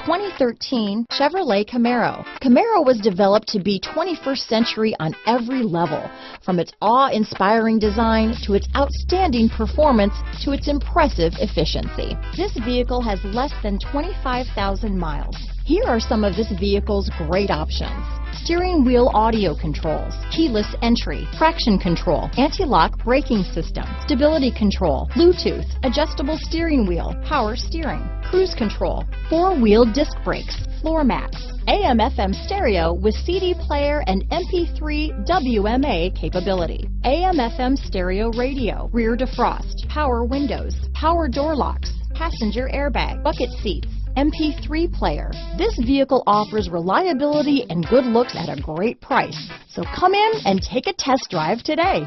2013 Chevrolet Camaro. Camaro was developed to be 21st century on every level, from its awe-inspiring design to its outstanding performance to its impressive efficiency. This vehicle has less than 25,000 miles. Here are some of this vehicle's great options: steering wheel audio controls, keyless entry, traction control, anti-lock braking system, stability control, Bluetooth, adjustable steering wheel, power steering, cruise control, four-wheel disc brakes, floor mats, AM/FM stereo with CD player and MP3 WMA capability, AM/FM stereo radio, rear defrost, power windows, power door locks, passenger airbag, bucket seats, MP3 player. This vehicle offers reliability and good looks at a great price. So come in and take a test drive today.